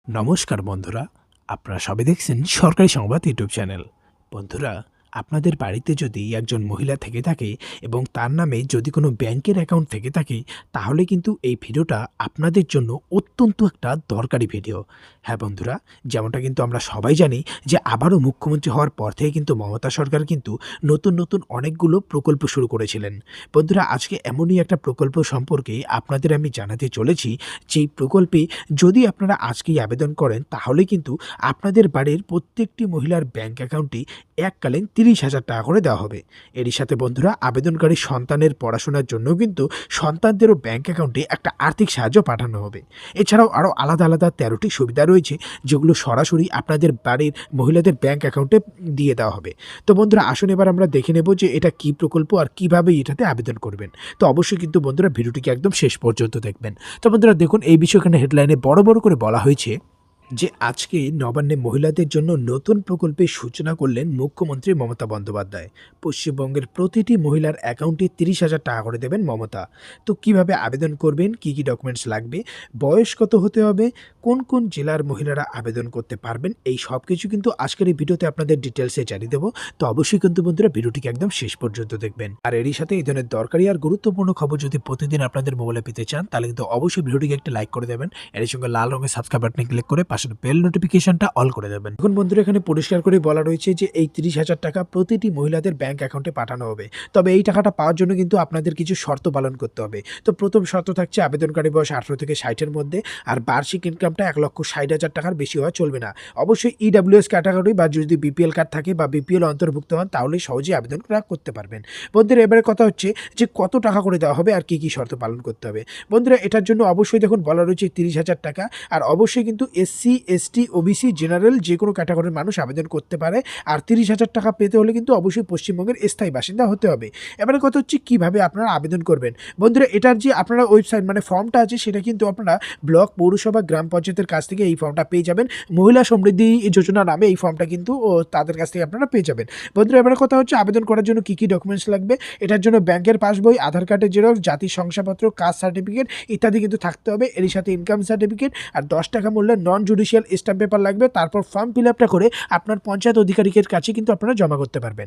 নমস্কার বন্ধুরা, আপনারা সবাই দেখছেন সরকারি সংবাদ ইউটিউব চ্যানেল। বন্ধুরা, আপনাদের বাড়িতে যদি একজন মহিলা থেকে থাকে এবং তার নামে যদি কোনো ব্যাংকের অ্যাকাউন্ট থেকে থাকে, তাহলে কিন্তু এই ভিডিওটা আপনাদের জন্য অত্যন্ত একটা দরকারি ভিডিও। হ্যাঁ বন্ধুরা, যেমনটা কিন্তু আমরা সবাই জানি যে আবারও মুখ্যমন্ত্রী হওয়ার পর থেকে কিন্তু মমতা সরকার কিন্তু নতুন নতুন অনেকগুলো প্রকল্প শুরু করেছিলেন। বন্ধুরা, আজকে এমনই একটা প্রকল্প সম্পর্কে আপনাদের আমি জানাতে চলেছি, যেই প্রকল্পে যদি আপনারা আজকেই আবেদন করেন, তাহলে কিন্তু আপনাদের বাড়ির প্রত্যেকটি মহিলার ব্যাংক অ্যাকাউন্টে এককালীন ৩০,০০০ টাকা করে দেওয়া হবে। এরই সাথে বন্ধুরা, আবেদনকারী সন্তানের পড়াশোনার জন্য কিন্তু সন্তানদেরও ব্যাংক অ্যাকাউন্টে একটা আর্থিক সাহায্য পাঠানো হবে। এছাড়াও আরও আলাদা আলাদা ১৩টি সুবিধা রয়েছে, যেগুলো সরাসরি আপনাদের বাড়ির মহিলাদের ব্যাংক অ্যাকাউন্টে দিয়ে দেওয়া হবে। তো বন্ধুরা, আসুন এবার আমরা দেখে নেব যে এটা কী প্রকল্প আর কীভাবে এটাতে আবেদন করবেন। তো অবশ্যই কিন্তু বন্ধুরা ভিডিওটিকে একদম শেষ পর্যন্ত দেখবেন। তো বন্ধুরা দেখুন, এই বিষয়ে এখানে হেডলাইনে বড় বড় করে বলা হয়েছে যে আজকে নবান্নে মহিলাদের জন্য নতুন প্রকল্পের সূচনা করলেন মুখ্যমন্ত্রী মমতা বন্দ্যোপাধ্যায়। পশ্চিমবঙ্গের প্রতিটি মহিলার অ্যাকাউন্টে ৩০,০০০ টাকা করে দেবেন মমতা। তো কিভাবে আবেদন করবেন, কি কি ডকুমেন্টস লাগবে, বয়স কত হতে হবে, কোন কোন জেলার মহিলারা আবেদন করতে পারবেন, এই সব কিছু কিন্তু আজকের এই ভিডিওতে আপনাদের ডিটেলসে জানিয়ে দেবো। তো অবশ্যই কিন্তু বন্ধুরা ভিডিওটিকে একদম শেষ পর্যন্ত দেখবেন। আর এরই সাথে এই ধরনের দরকারি আর গুরুত্বপূর্ণ খবর যদি প্রতিদিন আপনাদের মোবাইলে পেতে চান, তাহলে কিন্তু অবশ্যই ভিডিওটিকে একটা লাইক করে দেবেন। এর সঙ্গে লাল রঙের সাবস্ক্রাইব বাটনে ক্লিক করে পাশের বেল নোটিফিকেশনটা অল করে দেবেন। এখন বন্ধুরা এখানে পরিষ্কার করে বলা রয়েছে যে এই ৩০,০০০ টাকা প্রতিটি মহিলাদের ব্যাংক অ্যাকাউন্টে পাঠানো হবে। তবে এই টাকাটা পাওয়ার জন্য কিন্তু আপনাদের কিছু শর্ত পালন করতে হবে। তো প্রথম শর্ত থাকছে আবেদনকারী বয়স ১৮ থেকে ৬০-এর মধ্যে, আর বার্ষিক ইনকামটা ১,৬০,০০০ টাকার বেশি হওয়া চলবে না। অবশ্যই ইডব্লিউএস ক্যাটাগরি বা যদি বিপিএল কার্ড থাকে বা বিপিএল অন্তর্ভুক্ত হন, তাহলে সহজেই আবেদন করতে পারবেন। বন্ধুরা, এবারে কথা হচ্ছে যে কত টাকা করে দেওয়া হবে আর কি কি শর্ত পালন করতে হবে। বন্ধুরা, এটার জন্য অবশ্যই দেখুন বলা রয়েছে ৩০,০০০ টাকা। আর অবশ্যই কিন্তু এসসি, এসটি, ওবিসি, জেনারেল যে কোনো ক্যাটাগরির মানুষ আবেদন করতে পারে। আর ৩০,০০০ টাকা পেতে হলে কিন্তু অবশ্যই পশ্চিমবঙ্গের স্থায়ী বাসিন্দা হতে হবে। এবারে কথা হচ্ছে কীভাবে আপনারা আবেদন করবেন। বন্ধুরা, এটার যে আপনারা ওয়েবসাইট মানে ফর্মটা আছে, সেটা কিন্তু আপনারা ব্লক, পৌরসভা, গ্রাম পঞ্চায়েতের কাছ থেকে এই ফর্মটা পেয়ে যাবেন। মহিলা সমৃদ্ধি যোজনা নামে এই ফর্মটা কিন্তু তাদের কাছ থেকে আপনারা পেয়ে যাবেন। বন্ধুরা, এবারে কথা হচ্ছে আবেদন করার জন্য কী কী ডকুমেন্টস লাগবে। এটার জন্য ব্যাংকের পাসবই, আধার কার্ডের জেরক্স, জাতির শংসাপত্র, কাস্ট সার্টিফিকেট ইত্যাদি কিন্তু থাকতে হবে। এর সাথে ইনকাম সার্টিফিকেট আর ১০ টাকা মূল্যের নন জুডিশিয়াল স্ট্যাম্প পেপার লাগবে। তারপর ফর্ম ফিল আপটা করে আপনার পঞ্চায়েত অধিকারিকের কাছে কিন্তু আপনারা জমা করতে পারবেন।